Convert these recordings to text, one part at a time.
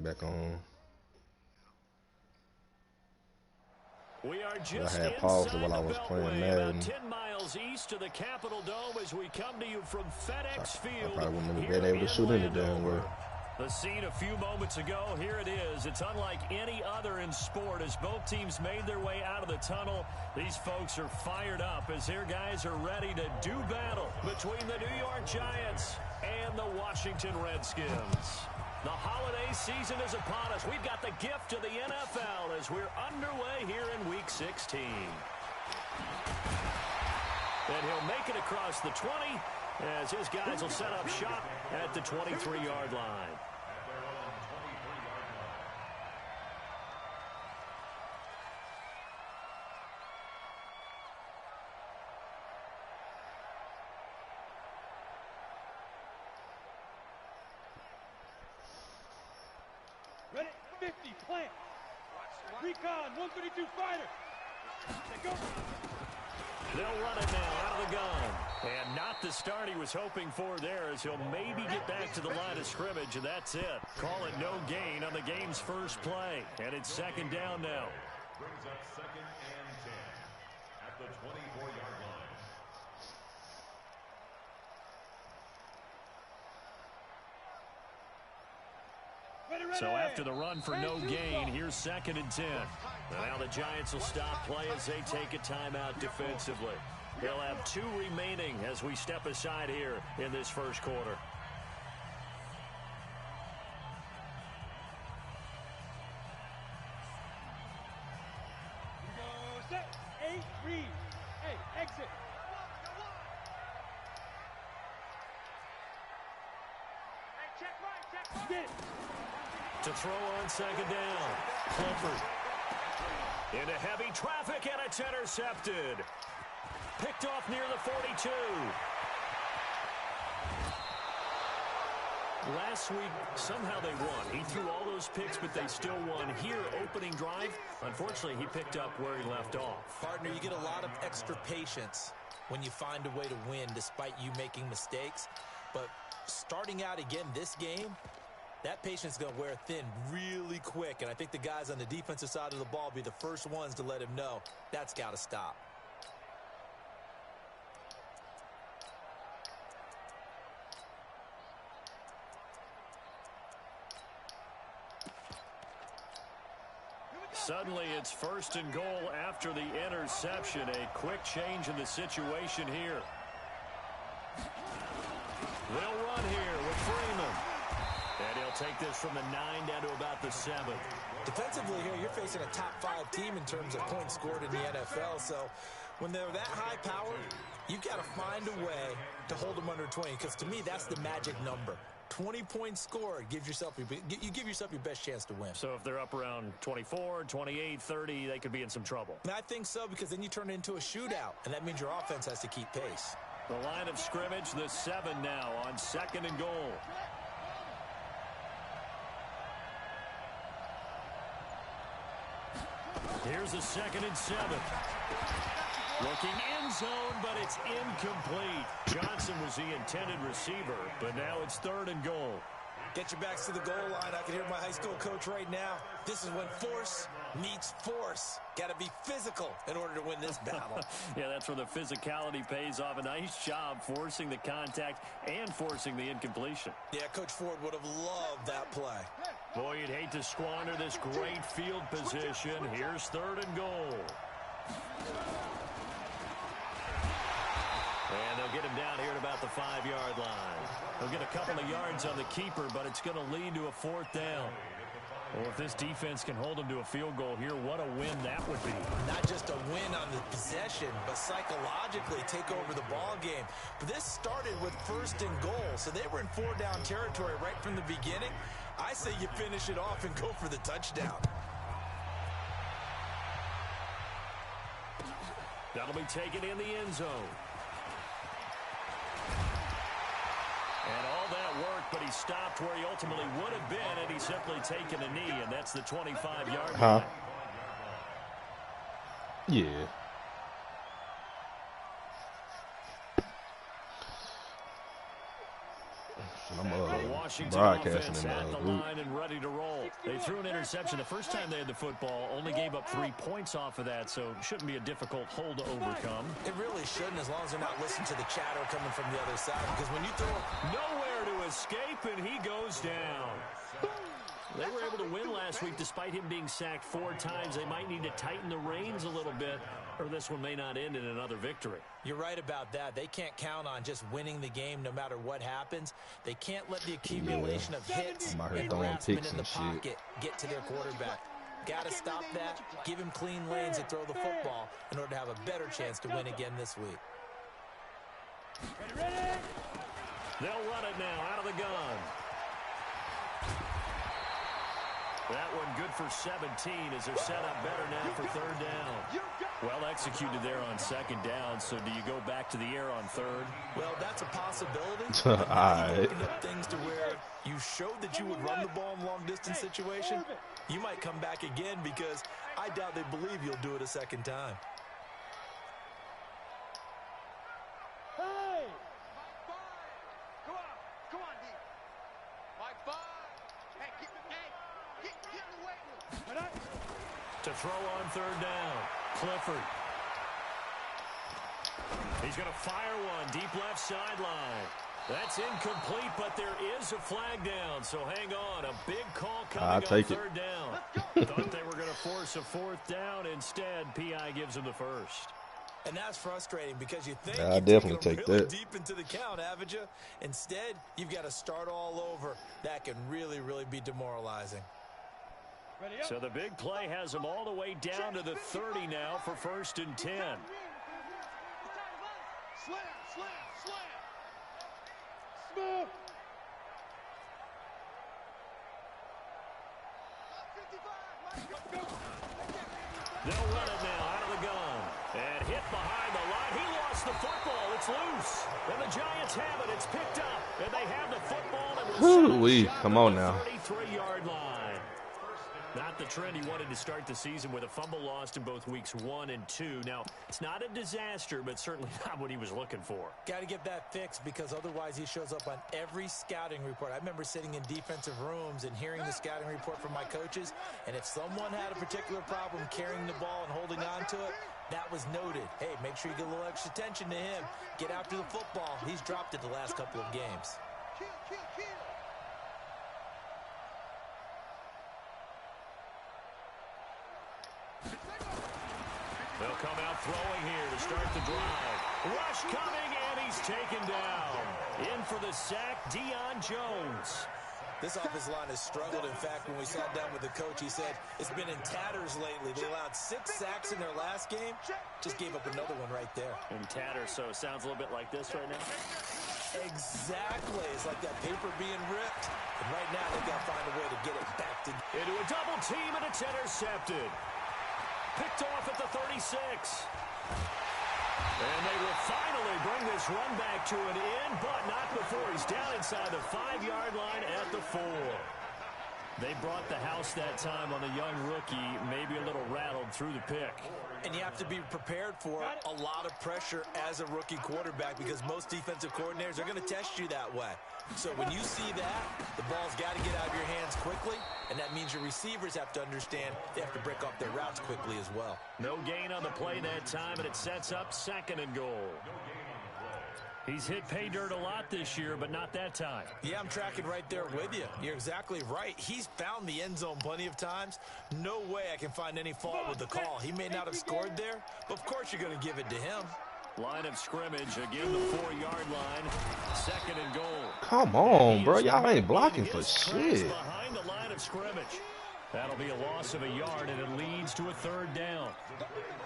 came back on. We are just I had paused it while I was inside the playing Beltway, Madden. about 10 miles east of the Capitol Dome as we come to you from FedEx Field. I probably wouldn't have here been able to shoot any in damn way. Landover. The scene a few moments ago, here it is. It's unlike any other in sport as both teams made their way out of the tunnel. These folks are fired up as their guys are ready to do battle between the New York Giants and the Washington Redskins. The holiday season is upon us. We've got the gift of the NFL as we're underway here in Week 16. And he'll make it across the 20 as his guys will set up shop at the 23-yard line. Ready, 50, plant. Recon, 132 fighter. Go. They'll run it now out of the gun. And not the start he was hoping for there as he'll maybe get back to the line of scrimmage, and that's it. Call it no gain on the game's first play. And it's second down now. Brings up 2nd and 10 at the 24-yard line. So after the run for no gain, here's 2nd and 10. Now the Giants will stop play as they take a timeout defensively. They'll have 2 remaining as we step aside here in this first quarter. Go set, 8, read. Hey, exit. Hey, check right. Get. To throw on 2nd down. Clifford. Into heavy traffic, and it's intercepted. Picked off near the 42. Last week, somehow they won. He threw all those picks, but they still won. Here, opening drive, unfortunately, he picked up where he left off. Partner, you get a lot of extra patience when you find a way to win despite you making mistakes. But starting out again this game, that patience is going to wear thin really quick, and I think the guys on the defensive side of the ball will be the first ones to let him know that's got to stop. Suddenly, it's 1st and goal after the interception. A quick change in the situation here. They'll run here with Freeman. And he'll take this from the 9 down to about the 7. Defensively here, you're facing a top 5 team in terms of points scored in the NFL. So when they're that high powered, you've got to find a way to hold them under 20. Because to me, that's the magic number. 20 points scored gives yourself you give yourself your best chance to win. So if they're up around 24, 28, 30, they could be in some trouble. And I think so, because then you turn it into a shootout, and that means your offense has to keep pace. The line of scrimmage, the 7 now on 2nd and goal. Here's a 2nd and 7. Looking end zone, but it's incomplete. Johnson was the intended receiver, but now it's 3rd and goal. Get your backs to the goal line. I can hear my high school coach right now. This is when force meets force. Got to be physical in order to win this battle. Yeah, that's where the physicality pays off. A nice job forcing the contact and forcing the incompletion. Yeah, Coach Ford would have loved that play. Boy, you'd hate to squander this great field position. Here's 3rd and goal. And they'll get him down here at about the 5-yard line. They'll get a couple of yards on the keeper, but it's going to lead to a 4th down. Well, if this defense can hold them to a field goal here, what a win that would be. Not just a win on the possession, but psychologically take over the ball game. But this started with 1st and goal, so they were in 4-down territory right from the beginning. I say you finish it off and go for the touchdown. That'll be taken in the end zone. And all that work, but he stopped where he ultimately would have been, and he's simply taken a knee, and that's the 25-yard line. Yeah. The Washington broadcasting offense in at the group. line and ready to roll. They threw an interception the first time they had the football, only gave up 3 points off of that, so it shouldn't be a difficult hole to overcome. It really shouldn't, as long as they're not listening to the chatter coming from the other side, because when you throw nowhere to escape, and he goes down. They were able to win last week despite him being sacked 4 times. They might need to tighten the reins a little bit, or this one may not end in another victory. You're right about that. They can't count on just winning the game no matter what happens. They can't let the accumulation of hits and harassment in the pocket get to their quarterback. Got to stop that, give him clean lanes to throw the football in order to have a better chance to win again this week. They'll run it now out of the gun. That one good for 17 as they're set up better now for 3rd down. Well executed there on 2nd down, so do you go back to the air on 3rd? Well, that's a possibility. All right. You open up things to where you showed that you would run the ball in long-distance situation. You might come back again because I doubt they believe you'll do it a 2nd time. Hey! Come on, D. Mike 5. Hey, get away. To throw on 3rd down, Clifford. He's going to fire one deep left sideline. That's incomplete, but there is a flag down, so hang on. A big call coming on 3rd down. Thought they were going to force a 4th down. Instead, P.I. gives them the first. And that's frustrating because you think I you've definitely taken take them really that. deep into the count, haven't you? Instead, you've got to start all over. That can really, really be demoralizing. So the big play has them all the way down to the 30 now for 1st and 10. Slam. Smooth. They'll run it now out of the gun. And hit behind the line. He lost the football. It's loose. And the Giants have it. It's picked up. And they have the football. And Whoo-wee. Come on now. 33-yard line. Not the trend he wanted to start the season with a fumble lost in both weeks 1 and 2. Now, it's not a disaster, but certainly not what he was looking for. Got to get that fixed because otherwise he shows up on every scouting report. I remember sitting in defensive rooms and hearing the scouting report from my coaches, and if someone had a particular problem carrying the ball and holding on to it, that was noted. Hey, make sure you get a little extra attention to him. Get after the football. He's dropped it the last couple of games. Kill. They'll come out throwing here to start the drive. Rush coming, and he's taken down. In for the sack, Deion Jones. This offensive line has struggled. In fact, when we sat down with the coach, he said it's been in tatters lately. They allowed 6 sacks in their last game. Just gave up another one right there. In tatters, so it sounds a little bit like this right now. Exactly. It's like that paper being ripped. And right now, they've got to find a way to get it back to... Into a double team, and it's intercepted. Picked off at the 36. And they will finally bring this run back to an end, but not before he's down inside the 5-yard line at the 4. They brought the house that time on the young rookie, maybe a little rattled through the pick. And you have to be prepared for a lot of pressure as a rookie quarterback because most defensive coordinators are going to test you that way. So when you see that, the ball's got to get out of your hands quickly, and that means your receivers have to understand they have to break off their routes quickly as well. No gain on the play that time, and it sets up 2nd and goal. He's hit pay dirt a lot this year, but not that time. Yeah, I'm tracking right there with you. You're exactly right. He's found the end zone plenty of times. No way I can find any fault with the call. He may not have scored there, but of course you're going to give it to him. Line of scrimmage, again the 4-yard line. 2nd and goal. Come on, bro. Y'all ain't blocking for shit. Behind the line of scrimmage. That'll be a loss of a yard, and it leads to a 3rd down.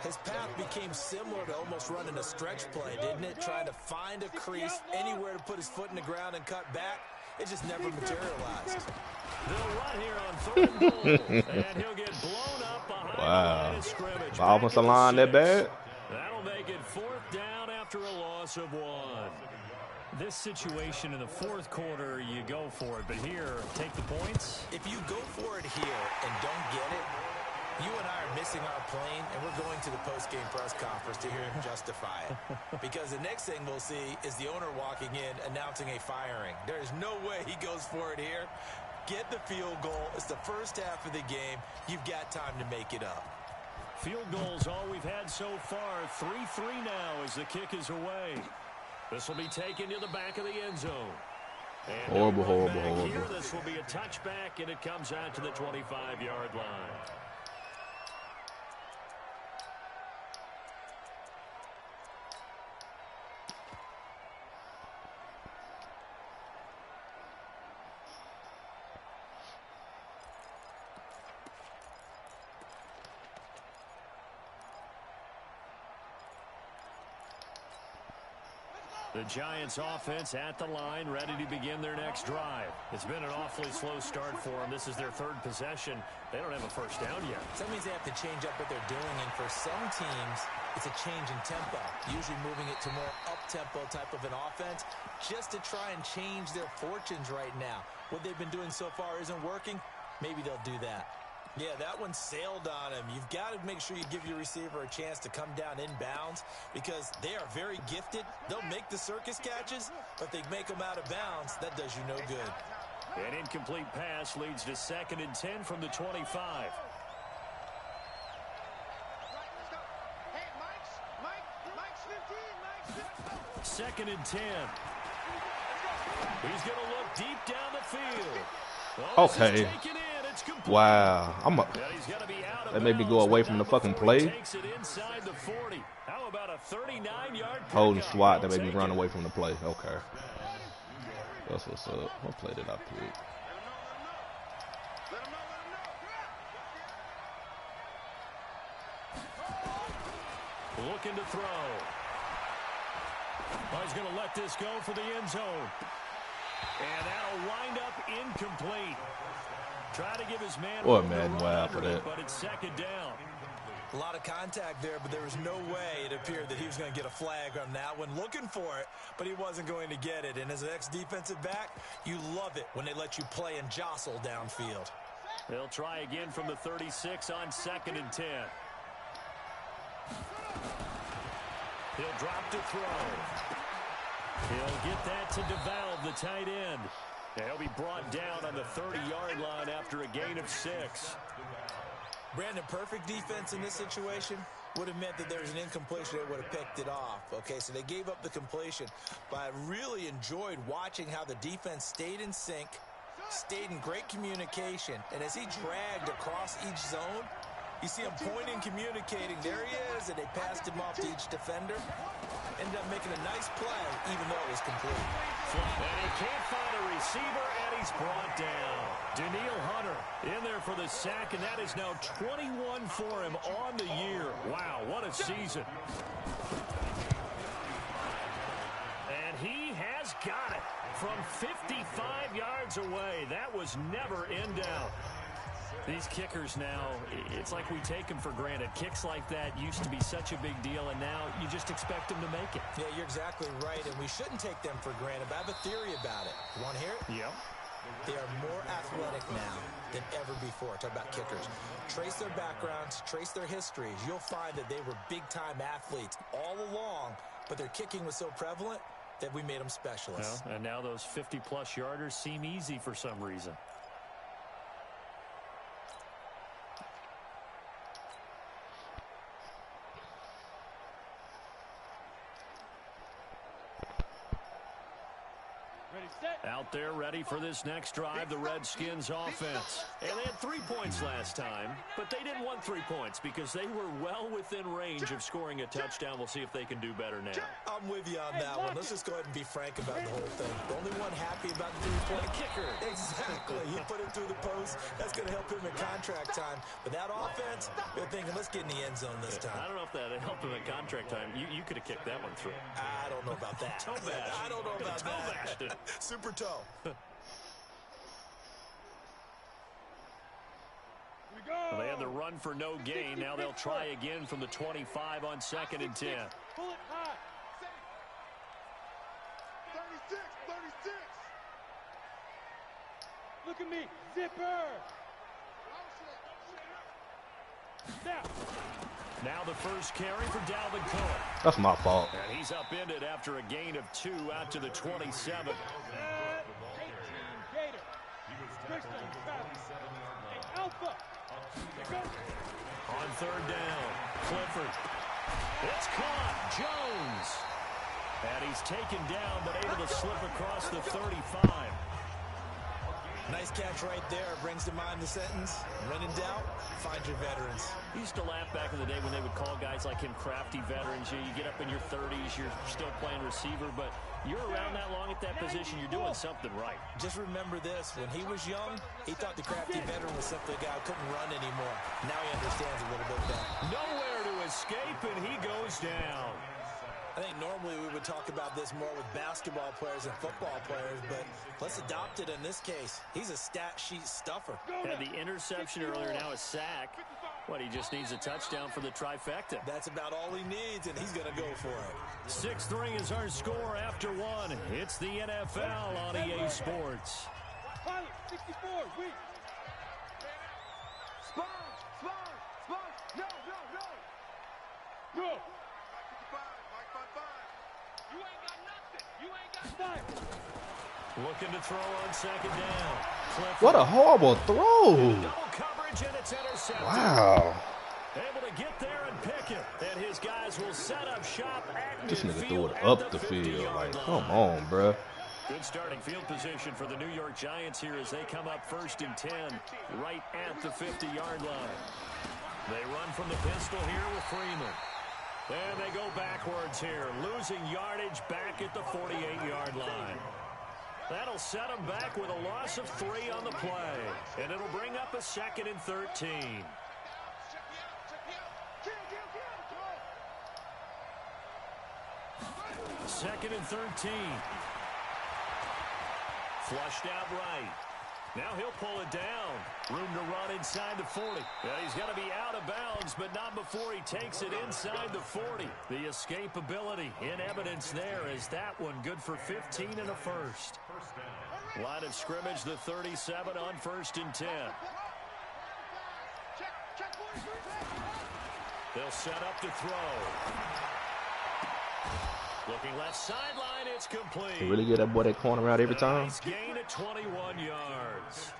His path became similar to almost running a stretch play, didn't it? Trying to find a crease, anywhere to put his foot in the ground and cut back. It just never materialized. They'll run here on 3rd and goal, and he'll get blown up behind the line of scrimmage. The offensive line that bad? That'll make it 4th down after a loss of 1. This situation in the 4th quarter, you go for it. But here, take the points. If you go for it here and don't get it, You and I are missing our plane, and we're going to the post-game press conference to hear him justify it. Because the next thing we'll see is the owner walking in announcing a firing. There is no way he goes for it here. Get the field goal. It's the first half of the game. You've got time to make it up. Field goals all we've had so far. 3-3 now as the kick is away. This will be taken to the back of the end zone. And Horrible, right horrible, back horrible. here, this will be a touchback, and it comes out to the 25-yard line. The Giants offense at the line, ready to begin their next drive. It's been an awfully slow start for them. This is their third possession. They don't have a first down yet. So that means they have to change up what they're doing, and for some teams, it's a change in tempo, usually moving it to more up-tempo type of an offense just to try and change their fortunes right now. What they've been doing so far isn't working. Maybe they'll do that. Yeah, that one sailed on him. You've got to make sure you give your receiver a chance to come down inbounds because they are very gifted. They'll make the circus catches, but if they make them out of bounds, that does you no good. An incomplete pass leads to 2nd and 10 from the 25. Hey, Mike's 15, 2nd and 10. He's going to look deep down the field. Oh, Okay. taken in. It's complete. Wow. That made me go away from the fucking play. Takes it inside the 40. How about a 39-yard Holding SWAT that made me run away from the play. Okay. That's what's up. What play did I pick? Looking to throw. Oh, he's going to let this go for the end zone. And that'll wind up incomplete. Try to give his man Boy, Madden, wow for that. but it's 2nd down. A lot of contact there, but there was no way it appeared that he was going to get a flag on that one. Looking for it, but he wasn't going to get it. And as an ex-defensive back, you love it when they let you play and jostle downfield. They'll try again from the 36 on 2nd and 10. He'll drop to throw. He'll get that to DeValve, the tight end. He'll be brought down on the 30-yard line after a gain of 6. Brandon, perfect defense in this situation would have meant that there was an incompletion. They would have picked it off. Okay, so they gave up the completion. But I really enjoyed watching how the defense stayed in sync, stayed in great communication. And as he dragged across each zone, you see him pointing, communicating. There he is, and they passed him off to each defender. Ended up making a nice play, even though it was complete. And he can't find a receiver, and he's brought down. Daniil Hunter in there for the sack, and that is now 21 for him on the year. Wow, what a season. And he has got it from 55 yards away. That was never in doubt. These kickers now, it's like we take them for granted. Kicks like that used to be such a big deal, and now you just expect them to make it. Yeah, you're exactly right, and we shouldn't take them for granted, but I have a theory about it. You want to hear it? Yep. They are more athletic now than ever before. Talk about kickers. Trace their backgrounds, trace their histories. You'll find that they were big-time athletes all along, but their kicking was so prevalent that we made them specialists. Well, and now those 50-plus yarders seem easy for some reason. Out there ready for this next drive, the Redskins offense. And they had 3 points last time, but they didn't want 3 points because they were well within range of scoring a touchdown. We'll see if they can do better now. I'm with you on that one. Let's just go ahead and be frank about the whole thing. The only one happy about the 3-point kicker. Exactly. He put it through the post. That's going to help him in contract time. But that offense, they're thinking, let's get in the end zone this time. I don't know if that helped him at contract time. You could have kicked that one through. I don't know about that. Toe bash. I don't know about Toe that. Super toe. Well, they had the run for no gain. Now they'll try again from the 25 on 2nd and 10. Pull it high. 36, 36. Look at me. Zipper. Now the first carry for Dalvin Cook. That's my fault. And he's upended after a gain of 2 out to the 27. 18 Gator. Crystal Travis. Hey, Alpha. They go. On third down, Clifford. It's caught. Jones. And he's taken down, but able to slip across the 35. Nice catch right there. Brings to mind the sentence, when in doubt, find your veterans. I used to laugh back in the day when they would call guys like him crafty veterans. You get up in your 30s, you're still playing receiver, but you're around that long at that position, you're doing something right. Just remember this, when he was young, he thought the crafty veteran was simply a guy who couldn't run anymore. Now he understands a little bit better. Nowhere to escape, and he goes down. I think normally we would talk about this more with basketball players and football players, but let's adopt it in this case. He's a stat sheet stuffer. Had the interception earlier, now a sack. What, he just needs a touchdown for the trifecta. That's about all he needs, and he's going to go for it. 6-3 is our score after 1. It's the NFL on EA Sports. Pilot, 64, weak. Spawn. No. Go. 55, Mike 55. You ain't got nothing. You ain't got Five. Looking to throw on second down. Clifford. What a horrible throw. Double coverage, and it's intercepted. Wow. Able to get there and pick it. And his guys will set up shop at This nigga threw midfield it at up the 50 field. yard Like, line. come on, bruh. Good starting field position for the New York Giants here as they come up 1st and 10 right at the 50-yard line. They run from the pistol here with Freeman. And they go backwards here, losing yardage back at the 48-yard line. That'll set them back with a loss of 3 on the play. And it'll bring up a 2nd and 13. Second and 13. Flushed out right. Now he'll pull it down. Room to run inside the 40. Yeah, he's got to be out of bounds, but not before he takes it inside the 40. The escapability in evidence there is that one good for 15 and a first. Line of scrimmage, the 37 on 1st and 10. They'll set up to throw. Looking left sideline, it's complete. They really get that boy that corner out every time. Nice gain of 21 yards.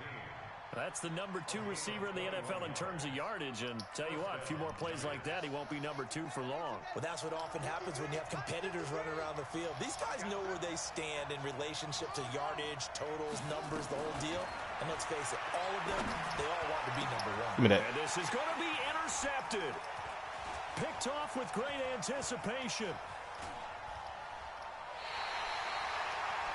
That's the number 2 receiver in the NFL in terms of yardage. And tell you what, a few more plays like that, he won't be number 2 for long. Well, that's what often happens when you have competitors running around the field. These guys know where they stand in relationship to yardage, totals, numbers, the whole deal. And let's face it, all of them, they all want to be number 1. Give me that. And this is going to be intercepted. Picked off with great anticipation.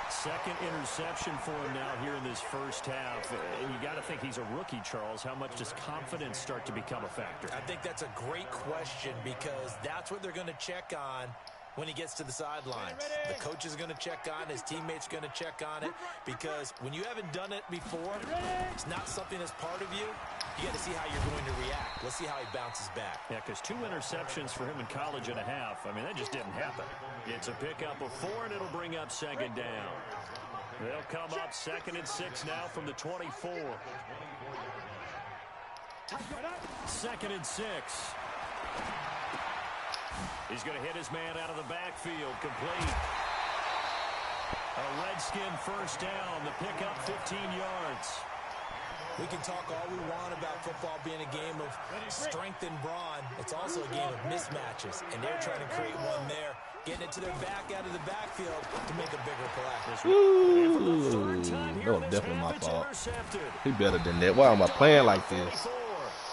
Second interception for him now here in this first half. And you got to think he's a rookie, Charles. How much does confidence start to become a factor? I think that's a great question because that's what they're going to check on when he gets to the sidelines. The coach is going to check on, his teammates going to check on it, because when you haven't done it before, it's not something that's part of you. You got to see how you're going to react. Let's see how he bounces back. Yeah, because 2 interceptions for him in college and a half. I mean, that just didn't happen. It's a pickup of 4, and it'll bring up second down. They'll come up 2nd and 6 now from the 24. 2nd and 6. He's going to hit his man out of the backfield. Complete. A Redskin first down. The pickup 15 yards. We can talk all we want about football being a game of strength and brawn. It's also a game of mismatches, and they're trying to create one there, getting it to their back out of the backfield to make a bigger play. Ooh, that was definitely my fault. He better than that. Why am I playing like this?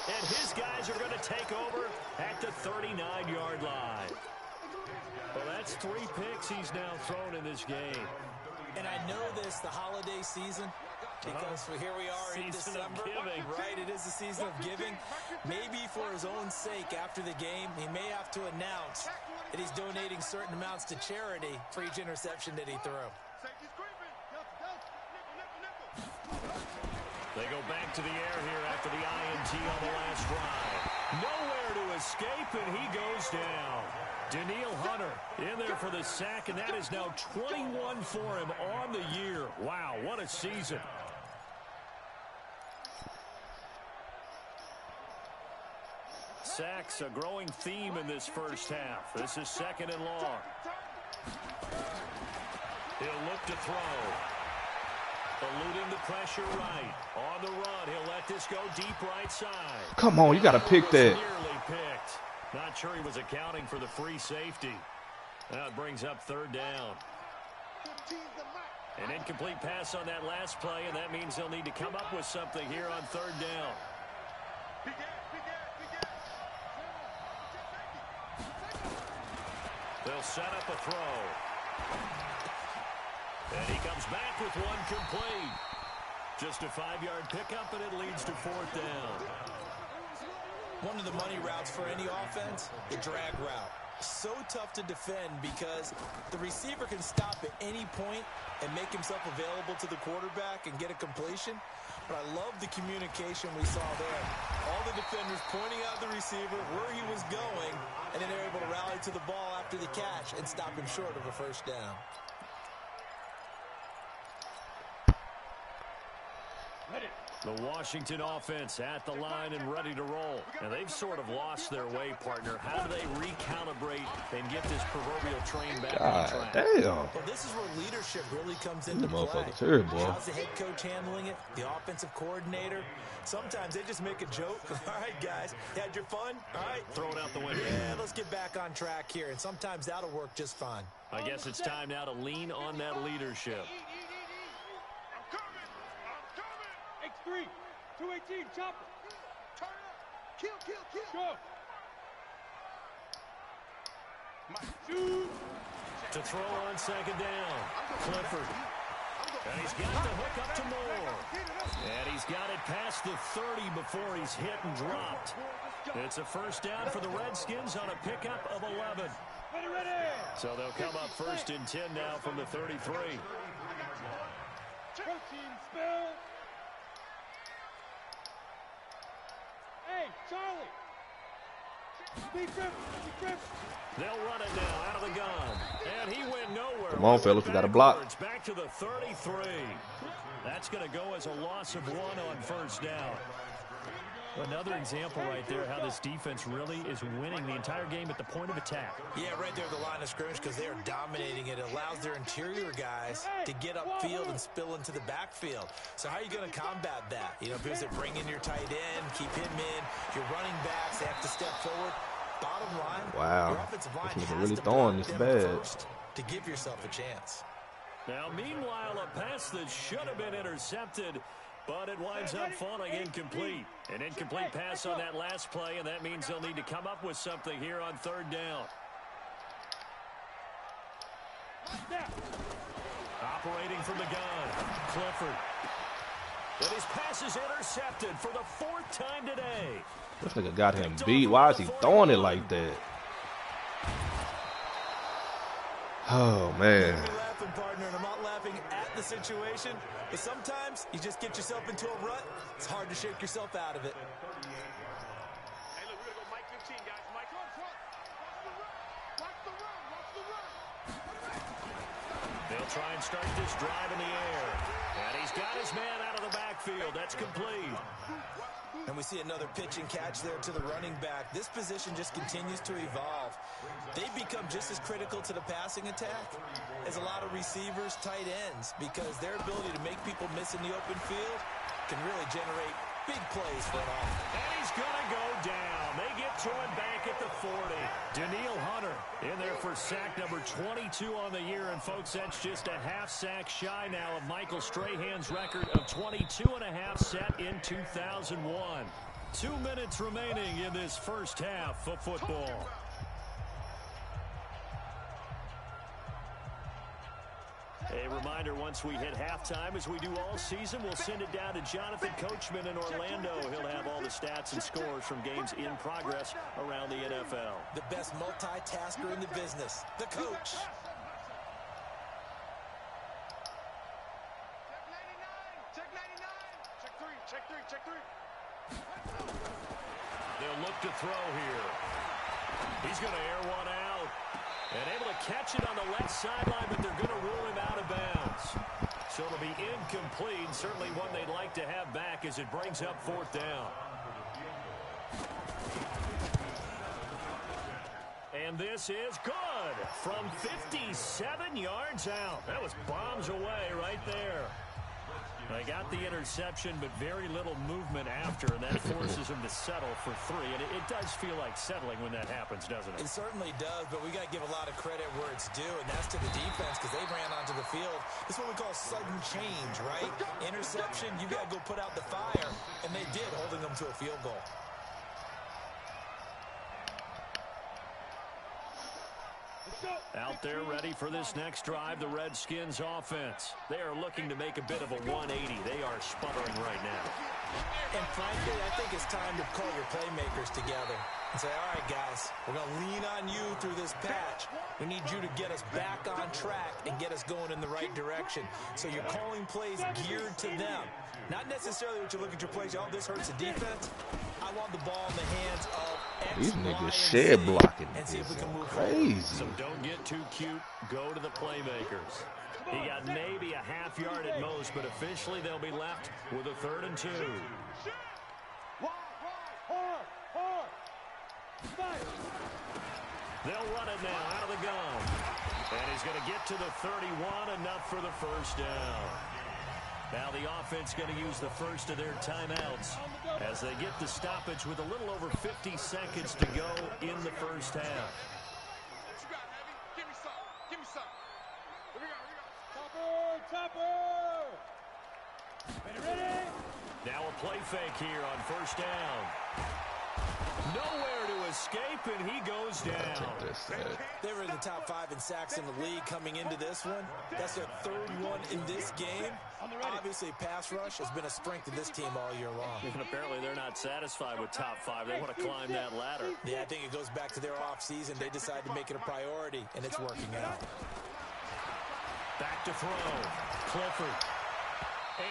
And his guys are going to take over at the 39-yard line. Well, that's 3 picks he's now thrown in this game. And I know this, the holiday season, because here we are in December, right? It is the season of giving. Maybe for his own sake, after the game, he may have to announce that he's donating certain amounts to charity for each interception that he threw. They go back to the air here after the INT on the last drive. Nowhere to escape, and he goes down. Daniil Hunter in there for the sack, and that is now 21 for him on the year. Wow, what a season. Sacks, a growing theme in this first half. This is 2nd and long. He'll look to throw. Eluding the pressure right. On the run, he'll let this go deep right side. Come on, you got to pick that. Nearly picked. Not sure he was accounting for the free safety. Now it brings up 3rd down. An incomplete pass on that last play, and that means they'll need to come up with something here on 3rd down. They'll set up a throw. And he comes back with one complete. Just a 5-yard pickup, and it leads to 4th down. One of the money routes for any offense, the drag route. So tough to defend because the receiver can stop at any point and make himself available to the quarterback and get a completion. But I love the communication we saw there. All the defenders pointing out the receiver, where he was going, and then they're able to rally to the ball after the catch and stop him short of a 1st down. The Washington offense at the line and ready to roll. And they've sort of lost their way, partner. How do they recalibrate and get this proverbial train back on track? Damn. Well, this is where leadership really comes into play. Motherfucker terrible. How's the head coach handling it? The offensive coordinator? Sometimes they just make a joke. All right, guys, you had your fun? All right. Throw it out the window. Yeah, let's get back on track here. And sometimes that'll work just fine. I guess it's time now to lean on that leadership. X3, 218, chopper. Turn up. Kill. Go. Shoot. To throw on 2nd down. Clifford. And he's got the hook up to Moore. And he's got it past the 30 before he's hit and dropped. It's a 1st down for the Redskins on a pickup of 11. Ready. So they'll come up 1st and 10 now from the 33. Protein spill. Hey, Charlie. Big grip. They'll run it now out of the gun. And he went nowhere. Come on, fellas, we got a block. It's back to the 33. That's going to go as a loss of 1 on 1st down. Another example right there how this defense really is winning the entire game at the point of attack. Yeah, right there at the line of scrimmage because they are dominating it. It allows their interior guys to get upfield and spill into the backfield. So how are you going to combat that? You know, because they bring in your tight end, keep him in. Your running backs, they have to step forward. Bottom line, wow, your offensive line this nigga has really to throwing block this them bad first to give yourself a chance. Now, meanwhile, a pass that should have been intercepted, but it winds up falling incomplete. An incomplete pass on that last play, and that means they'll need to come up with something here on 3rd down. Operating from the gun, Clifford. And his pass is intercepted for the 4th time today. This nigga got him beat. Why is he throwing it like that? Oh, man. I'm laughing, partner, and I'm not laughing at the situation, but sometimes you just get yourself into a rut. It's hard to shake yourself out of it. Hey, look, we're going to go Mike 15, guys. Mike, front. Watch the run. They'll try and start this drive in the air. And he's got his man out of the backfield. That's complete. And we see another pitch and catch there to the running back. This position just continues to evolve. They become just as critical to the passing attack as a lot of receivers, tight ends, because their ability to make people miss in the open field can really generate big plays for an offense. And he's going to go down. They get to him back at the 40. Daniil Hunter in there for sack number 22 on the year. And, folks, that's just a half sack shy now of Michael Strahan's record of 22.5 set in 2001. 2 minutes remaining in this first half of football. A reminder, once we hit halftime, as we do all season, we'll send it down to Jonathan Coachman in Orlando. He'll have all the stats and scores from games in progress around the NFL. The best multitasker in the business, the coach. Check 99. Check 3. They'll look to throw here. He's going to air one out. And able to catch it on the left sideline, but they're going to rule him out of bounds. So it'll be incomplete. Certainly one they'd like to have back as it brings up 4th down. And this is good from 57 yards out. That was bombs away right there. They got the interception, but very little movement after, and that forces him to settle for 3. And it does feel like settling when that happens, doesn't it? It certainly does, but we got to give a lot of credit where it's due, and that's to the defense because they ran onto the field. It's what we call sudden change, right? Interception, you got to go put out the fire, and they did, holding them to a field goal. Out there ready for this next drive, the Redskins offense. They are looking to make a bit of a 180. They are sputtering right now. And frankly, I think it's time to call your playmakers together and say, all right, guys, we're going to lean on you through this patch. We need you to get us back on track and get us going in the right direction. So you're calling plays geared to them. Not necessarily what you look at your plays, oh, this hurts the defense. I want the ball in the hands of X, These Y, niggas and shed Z, blocking and see if we is can move crazy. So don't get too cute. Go to the playmakers. He got maybe a half yard at most, but officially they'll be left with a 3rd and 2. They'll run it now out of the gun. And he's going to get to the 31, enough for the first down. Now the offense going to use the first of their timeouts as they get the stoppage with a little over 50 seconds to go in the first half. Give me some. Give me some. Here we go. Topper! Ready? Now a play fake here on first down. Nowhere to escape, and he goes down. They were in the top 5 in sacks in the league coming into this one. That's their 3rd one in this game. Obviously, pass rush has been a strength of this team all year long. And apparently they're not satisfied with top 5. They want to climb that ladder. Yeah, I think it goes back to their offseason. They decided to make it a priority, and it's working out. Back to throw. Clifford.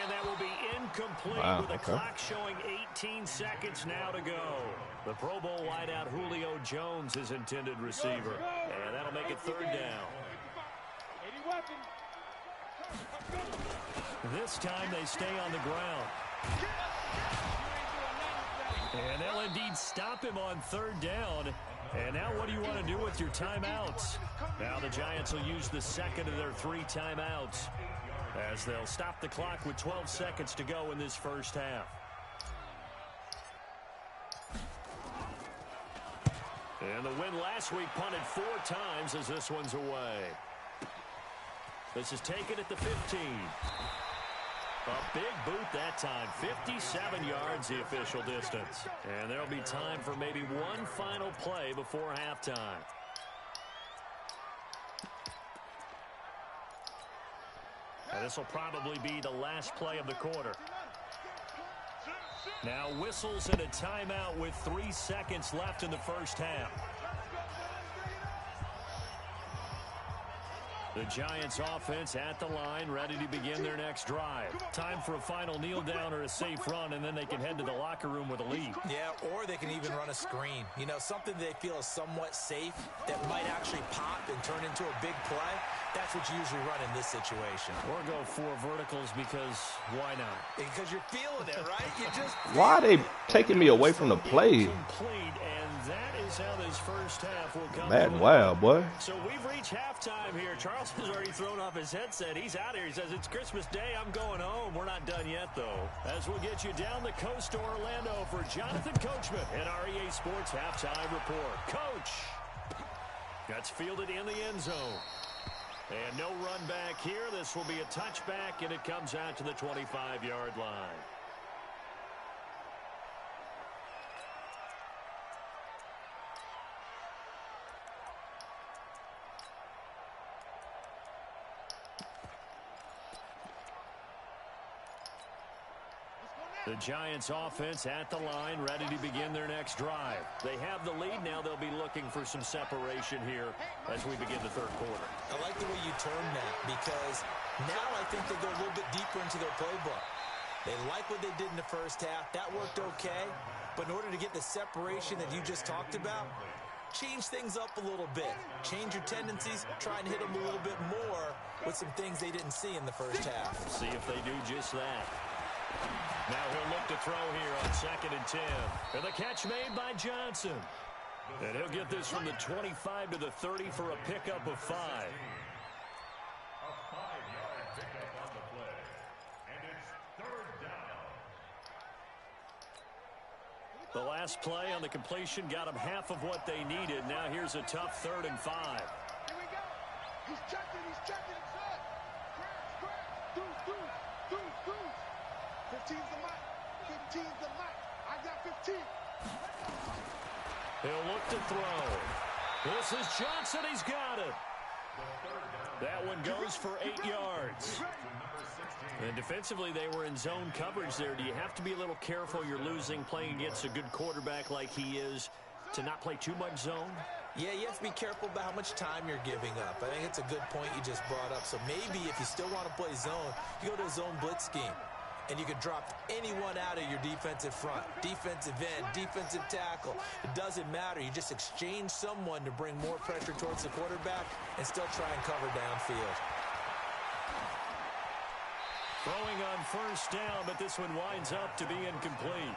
And that will be incomplete with the clock showing 18 seconds now to go. The Pro Bowl wideout Julio Jones, his intended receiver. And that'll make it 3rd down. This time they stay on the ground. And they'll indeed stop him on 3rd down. And now what do you want to do with your timeouts? Now the Giants will use the 2nd of their 3 timeouts, as they'll stop the clock with 12 seconds to go in this first half. And the win last week punted 4 times as this one's away. This is taken at the 15. A big boot that time. 57 yards the official distance. And there'll be time for maybe one final play before halftime. And this will probably be the last play of the quarter. Now whistles and a timeout with 3 seconds left in the first half. The Giants offense at the line, ready to begin their next drive. Time for a final kneel down or a safe run, and then they can head to the locker room with a lead. Yeah, or they can even run a screen. You know, something they feel is somewhat safe that might actually pop and turn into a big play. That's what you usually run in this situation. Or go 4 verticals because why not? Because you're feeling it, right? You just Why are they taking me away from the play? Complete, and that is how this first half will come. Madden, wow, boy. So we've reached halftime here. Charles has already thrown off his headset. He's out here. He says, it's Christmas Day. I'm going home. We're not done yet, though. As we'll get you down the coast to Orlando for Jonathan Coachman at REA Sports Halftime Report. Coach, that's fielded in the end zone. And no run back here. This will be a touchback, and it comes out to the 25-yard line. The Giants offense at the line, ready to begin their next drive. They have the lead now. They'll be looking for some separation here as we begin the third quarter. I like the way you turn that, because now I think they go a little bit deeper into their playbook. They like what they did in the first half. That worked okay. But in order to get the separation that you just talked about, change things up a little bit. Change your tendencies. Try and hit them a little bit more with some things they didn't see in the first half. See if they do just that. Now he'll look to throw here on 2nd and 10. And the catch made by Johnson. And he'll get this from the 25 to the 30 for a pickup of 5. A 5-yard pickup on the play. And it's third down. The last play on the completion got them half of what they needed. Now here's a tough 3rd and 5. Here we go. He's checking inside. Deuce. 15's the mic. 15's the mic. I got 15. He'll look to throw. This is Johnson. He's got it. That one goes for 8 yards. And defensively, they were in zone coverage there. Do you have to be a little careful? You're losing, playing against a good quarterback like he is, to not play too much zone? Yeah, you have to be careful about how much time you're giving up. I think it's a good point you just brought up. So maybe if you still want to play zone, you go to a zone blitz scheme. And you can drop anyone out of your defensive front, defensive end, defensive tackle. It doesn't matter. You just exchange someone to bring more pressure towards the quarterback and still try and cover downfield. Throwing on first down, but this one winds up to be incomplete.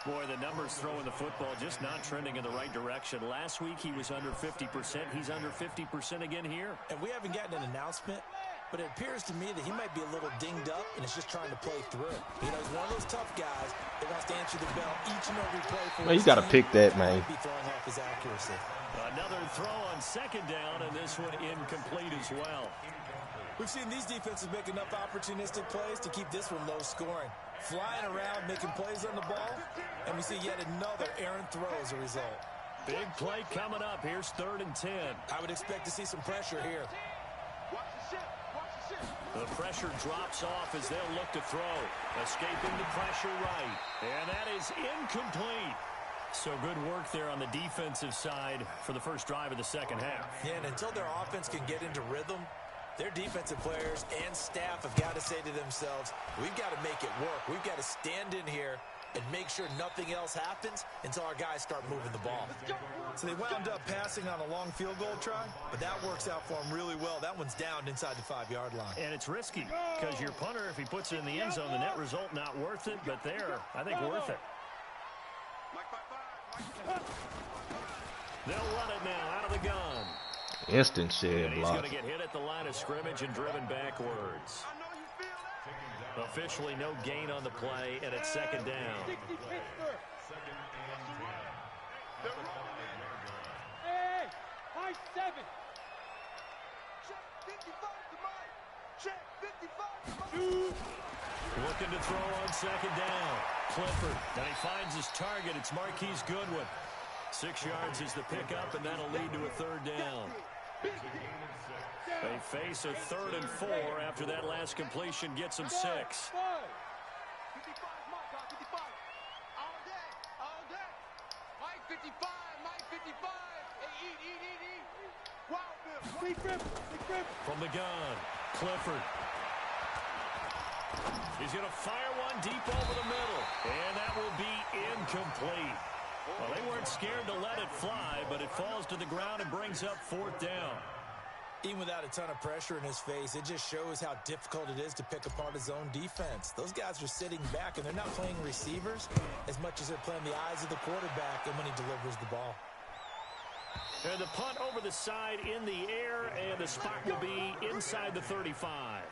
Boy, the numbers throwing the football just not trending in the right direction. Last week he was under 50%. He's under 50% again here. And we haven't gotten an announcement, but it appears to me that he might be a little dinged up and is just trying to play through. You know, he's one of those tough guys that wants to answer the bell each and every play for Man, you got to pick that, man. Be throwing off his accuracy. Another throw on second down, and this one incomplete as well. We've seen these defenses make enough opportunistic plays to keep this one low scoring. Flying around, making plays on the ball, and we see yet another errant throw as a result. Big play coming up. Here's 3rd and 10. I would expect to see some pressure here. The pressure drops off as they'll look to throw. Escaping the pressure right. And that is incomplete. So good work there on the defensive side for the first drive of the second half. Yeah, and until their offense can get into rhythm, their defensive players and staff have got to say to themselves, we've got to make it work. We've got to stand in here and make sure nothing else happens until our guys start moving the ball. So they wound up passing on a long field goal try, but that works out for them really well. That one's down inside the 5-yard line. And it's risky because your punter, if he puts it in the end zone, the net result not worth it, but there, I think worth it. They'll run it now out of the gun. Instant shed He's block. going to get hit at the line of scrimmage and driven backwards. Officially no gain on the play, and it's second down. Hey, high 7. Check 55. Looking to throw on second down. Clifford, and he finds his target. It's Marquise Goodwin. 6 yards is the pickup, and that'll lead to a 3rd down. They face a 3rd and 4 after that last completion gets them 6. 55, all day. Mike 55. Hey, eat. Wild Bill. Big grip. From the gun, Clifford. He's going to fire one deep over the middle, and that will be incomplete. Well, they weren't scared to let it fly, but it falls to the ground and brings up 4th down. Even without a ton of pressure in his face, it just shows how difficult it is to pick apart his own defense. Those guys are sitting back, and they're not playing receivers as much as they're playing the eyes of the quarterback and when he delivers the ball. And the punt over the side in the air, and the spot will be inside the 35.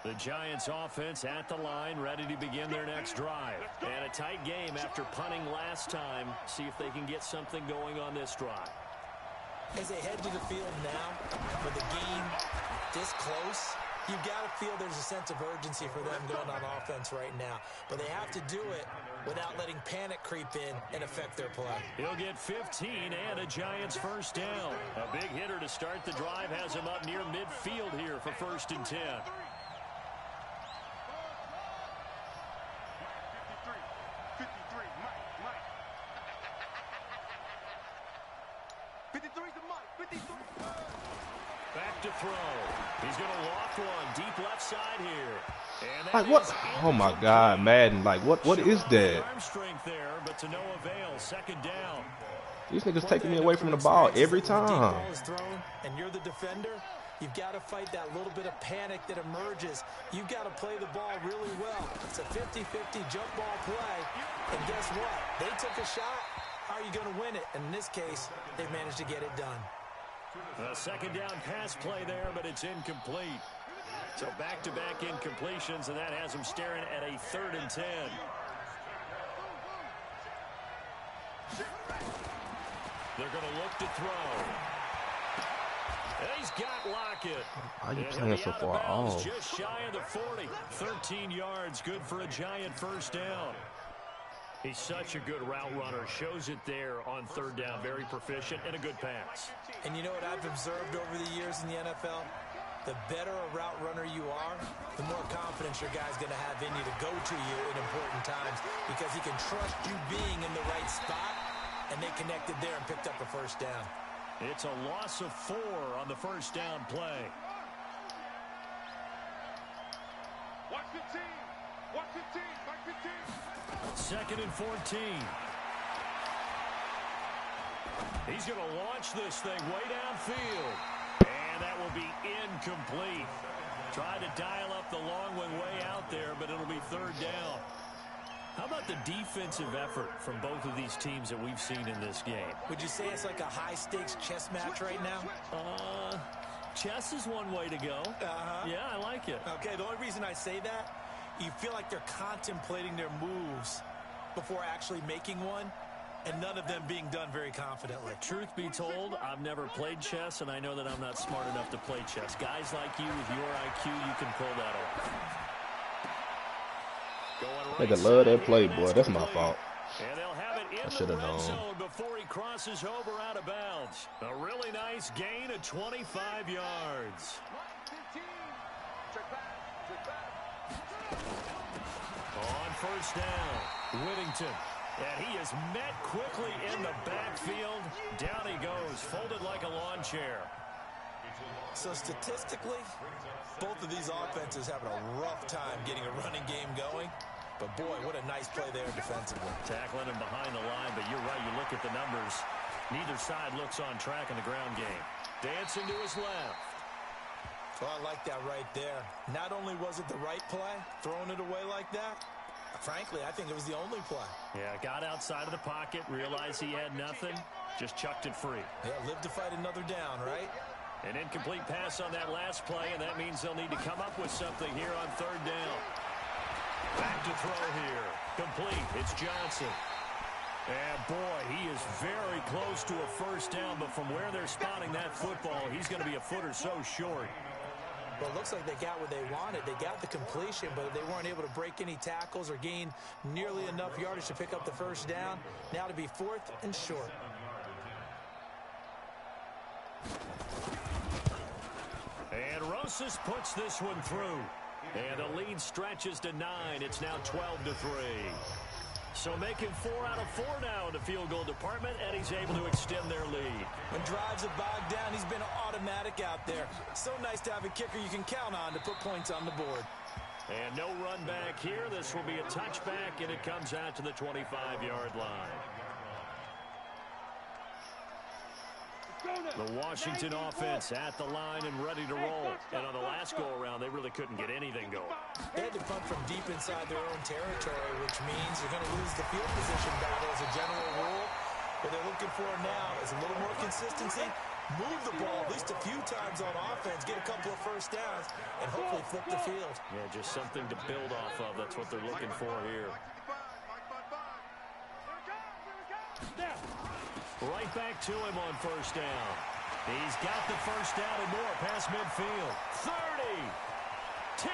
The Giants offense at the line, ready to begin their next drive. And a tight game after punting last time. See if they can get something going on this drive. As they head to the field now, for the game this close, you've got to feel there's a sense of urgency for them going on offense right now. But they have to do it without letting panic creep in and affect their play. He'll get 15 and a Giants 1st down. A big hitter to start the drive has him up near midfield here for 1st and 10. 53's the mic. 53. Back to throw. He's going to loft one deep left side here. And Like what? Oh my God, Madden! Like what is that? arm strength there, but to no avail. Second down. These niggas taking me away from the ball every When the deep time. ball is thrown and you're the defender, you've got to fight that little bit of panic that emerges. You've got to play the ball really well. It's a 50-50 jump ball play. And guess what? They took a shot. How are you going to win it? And in this case, they managed to get it done. A second down pass play there, but it's incomplete. So back-to-back incompletions, and that has them staring at a 3rd and 10. They're going to look to throw. And he's got Lockett. Why are you playing so far off? Just shy of the 40. 13 yards, good for a giant first down. He's such a good route runner. Shows it there on 3rd down. Very proficient and a good pass. And you know what I've observed over the years in the NFL? The better a route runner you are, the more confidence your guy's going to have in you to go to you in important times because he can trust you being in the right spot, and they connected there and picked up a first down. It's a loss of 4 on the first down play. Watch the team. Watch the team. Watch the team. 2nd and 14. He's going to launch this thing way downfield. And that will be incomplete. Tried to dial up the long one way out there, but it'll be 3rd down. How about the defensive effort from both of these teams that we've seen in this game? Would you say it's like a high-stakes chess match right now? Chess is one way to go. Yeah, I like it. Okay, the only reason I say that, you feel like they're contemplating their moves before actually making one, and none of them being done very confidently. Truth be told, I've never played chess, and I know that I'm not smart enough to play chess. Guys like you with your IQ, you can pull that off. Nigga love that play, boy. That's my fault. And they'll have it in the red zone before he crosses over out of bounds. A really nice gain of 25 yards. On first down, Whittington. And he is met quickly in the backfield. Down he goes, folded like a lawn chair. So statistically, both of these offenses having a rough time getting a running game going. But boy, what a nice play there defensively. Tackling him behind the line, but you're right, you look at the numbers. Neither side looks on track in the ground game. Dancing to his left. Well, I like that right there. Not only was it the right play, throwing it away like that, frankly, I think it was the only play. Yeah, got outside of the pocket, realized he had nothing, just chucked it free. Yeah, live to fight another down, right? An incomplete pass on that last play, and that means they'll need to come up with something here on 3rd down. Back to throw here. Complete. It's Johnson. And boy, he is very close to a first down, but from where they're spotting that football, he's going to be a foot or so short. Well, it looks like they got what they wanted. They got the completion, but they weren't able to break any tackles or gain nearly enough yardage to pick up the first down. Now to be 4th and short. And Rosas puts this one through. And the lead stretches to 9. It's now 12-3. So making 4 out of 4 now in the field goal department, and he's able to extend their lead. When drives are bogged down, he's been automatic out there. So nice to have a kicker you can count on to put points on the board. And no run back here. This will be a touchback, and it comes out to the 25-yard line. The Washington offense at the line and ready to roll. And on the last go-around, they really couldn't get anything going. They had to punt from deep inside their own territory, which means you're going to lose the field position battle as a general rule. What they're looking for now is a little more consistency, move the ball at least a few times on offense, get a couple of first downs, and hopefully flip the field. Yeah, just something to build off of. That's what they're looking for here. Right back to him on first down. He's got the first down and more past midfield. 30, 10,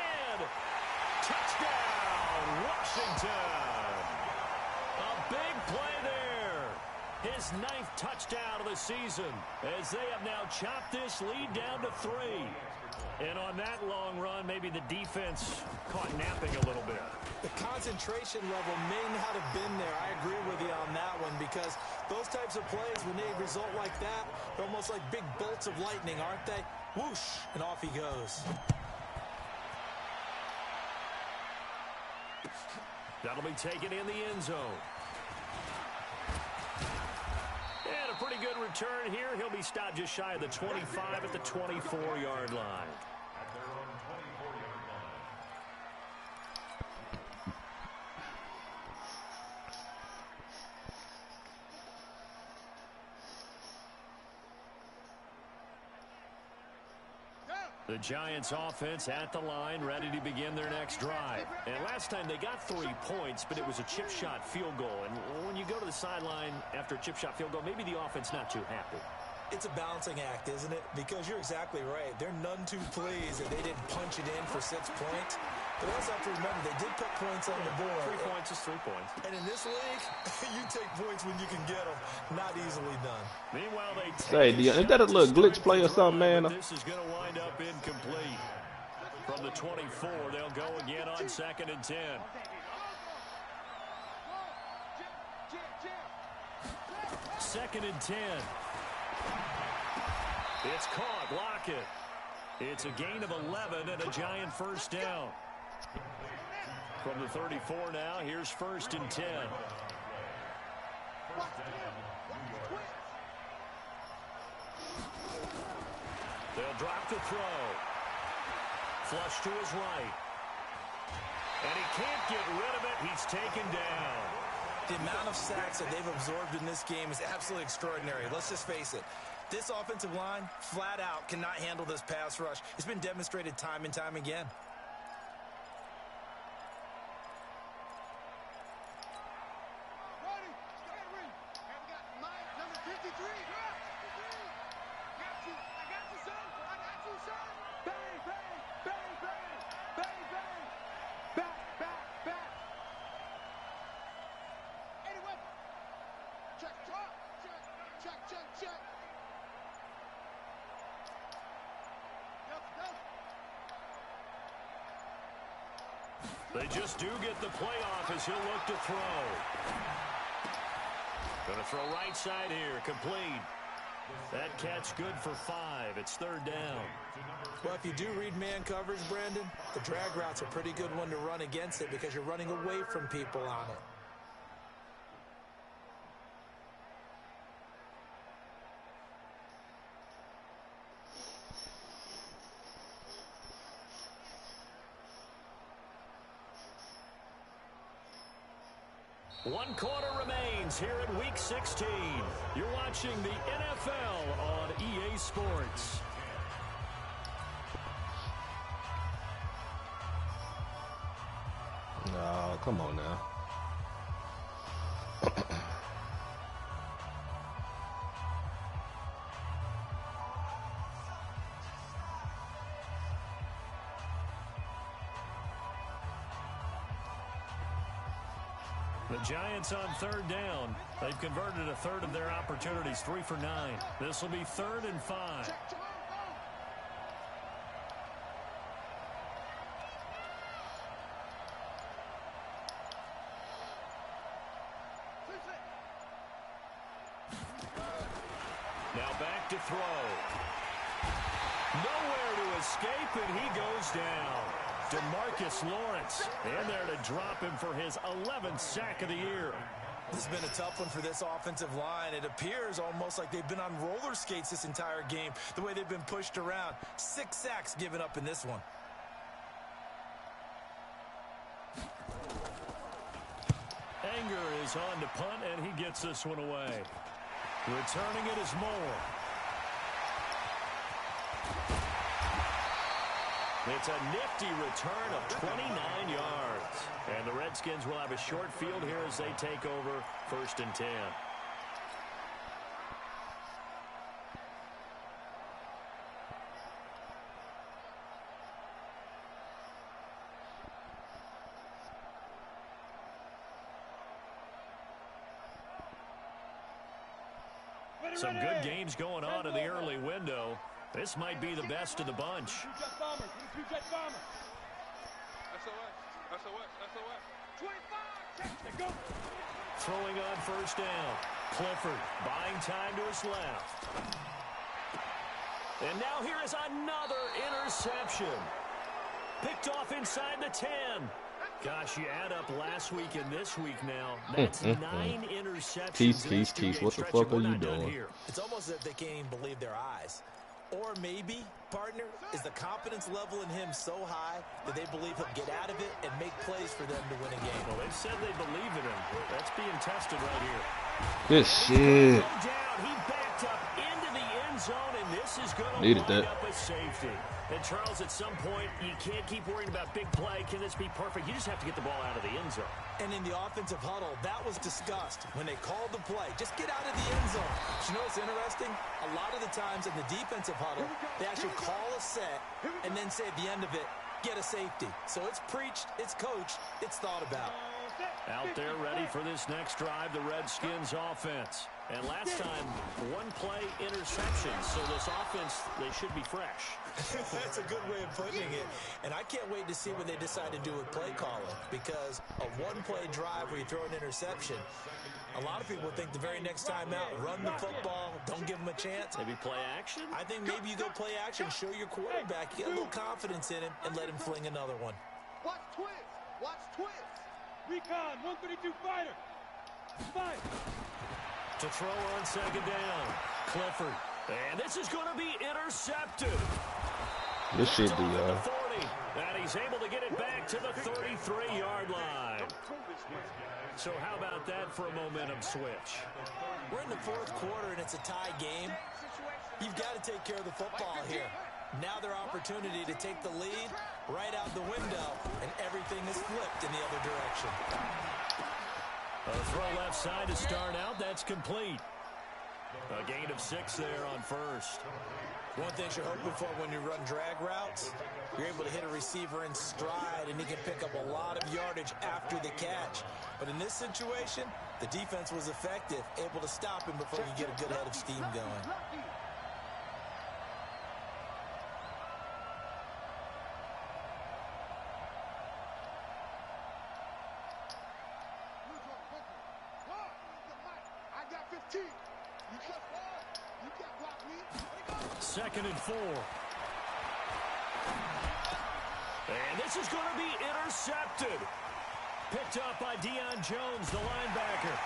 touchdown, Washington. A big play there. His 9th touchdown of the season as they have now chopped this lead down to 3. And on that long run, maybe the defense caught napping a little bit. The concentration level may not have been there. I agree with you on that one because those types of plays, when they result like that, they're almost like big bolts of lightning, aren't they? Whoosh, and off he goes. That'll be taken in the end zone. And a pretty good return here. He'll be stopped just shy of the 25 at the 24-yard line. At their own 24-yard line. The Giants offense at the line, ready to begin their next drive. And last time they got 3 points, but it was a chip shot field goal. And when you go to the sideline after a chip shot field goal, maybe the offense not too happy. It's a balancing act, isn't it? Because you're exactly right. They're none too pleased that they didn't punch it in for 6 points. But also have to remember, they did put points on the board. 3 points is 3 points. And in this league, you take points when you can get them. Not easily done. Meanwhile, they Say, is that a little glitch play or something, man? This is going to wind up incomplete. From the 24, they'll go again on 2nd and 10. Second and 10. It's caught. Lock it. It's a gain of 11 and a Giant first down. From the 34 now, here's 1st and 10. They'll drop the throw. Flush to his right. And he can't get rid of it. He's taken down. The amount of sacks that they've absorbed in this game is absolutely extraordinary. Let's just face it. This offensive line, flat out, cannot handle this pass rush. It's been demonstrated time and time again. They just do get the playoff as he'll look to throw. Going to throw right side here, complete. That catch good for 5. It's 3rd down. Well, if you do read man coverage, Brandon, the drag route's a pretty good one to run against it because you're running away from people on it. One quarter remains here in Week 16. You're watching the NFL on EA Sports. No, come on now. The Giants on 3rd down. They've converted a third of their opportunities, 3 for 9. This will be 3rd and 5. Now back to throw. Nowhere to escape, and he goes down. DeMarcus Lawrence in there to drop him for his 11th sack of the year. This has been a tough one for this offensive line. It appears almost like they've been on roller skates this entire game, the way they've been pushed around. 6 sacks given up in this one. Anger is on to punt, and he gets this one away. Returning it is Moore. It's a nifty return of 29 yards. And the Redskins will have a short field here as they take over 1st and 10. Some good games going on in the early window. This might be the best of the bunch. Throwing on 1st down. Clifford buying time to his left. And now here is another interception. Picked off inside the 10. Gosh, you add up last week and this week now. That's 9 interceptions. Tease. What the fuck are you doing? Here. It's almost as if they can't even believe their eyes. Or maybe, partner, is the confidence level in him so high that they believe he'll get out of it and make plays for them to win a game. Well, they've said they believe in him. That's being tested right here. Good shit. He backed up into the end zone, and this is going to wind up a safety. And Charles, at some point, you can't keep worrying about big play. Can this be perfect? You just have to get the ball out of the end zone. And in the offensive huddle, that was discussed when they called the play. Just get out of the end zone. But you know what's interesting? A lot of the times in the defensive huddle, they actually call a set and then say at the end of it, get a safety. So it's preached, it's coached, it's thought about. Out there ready for this next drive, the Redskins offense. And last time, one play interception. So this offense, they should be fresh. That's a good way of putting it. And I can't wait to see what they decide to do with play calling. Because a one-play drive where you throw an interception, a lot of people think the very next time out, run the football, don't give them a chance. Maybe play action? I think maybe you go play action, show your quarterback, get a little confidence in him, and let him fling another one. Watch twist. Watch twist. Recon, 132 fighter. 5. To throw on second down. Clifford. And this is going to be intercepted. This shit be, And he's able to get it back to the 33-yard line. So how about that for a momentum switch? We're in the fourth quarter, and it's a tie game. You've got to take care of the football here. Now their opportunity to take the lead right out the window, and everything is flipped in the other direction. A throw left side to start out. That's complete. A gain of 6 there on first. One thing you're hoping for when you run drag routes, you're able to hit a receiver in stride, and he can pick up a lot of yardage after the catch. But in this situation, the defense was effective, able to stop him before you get a good head of steam going. Second and 4. And this is going to be intercepted. Picked up by Madden Junkes, the linebacker.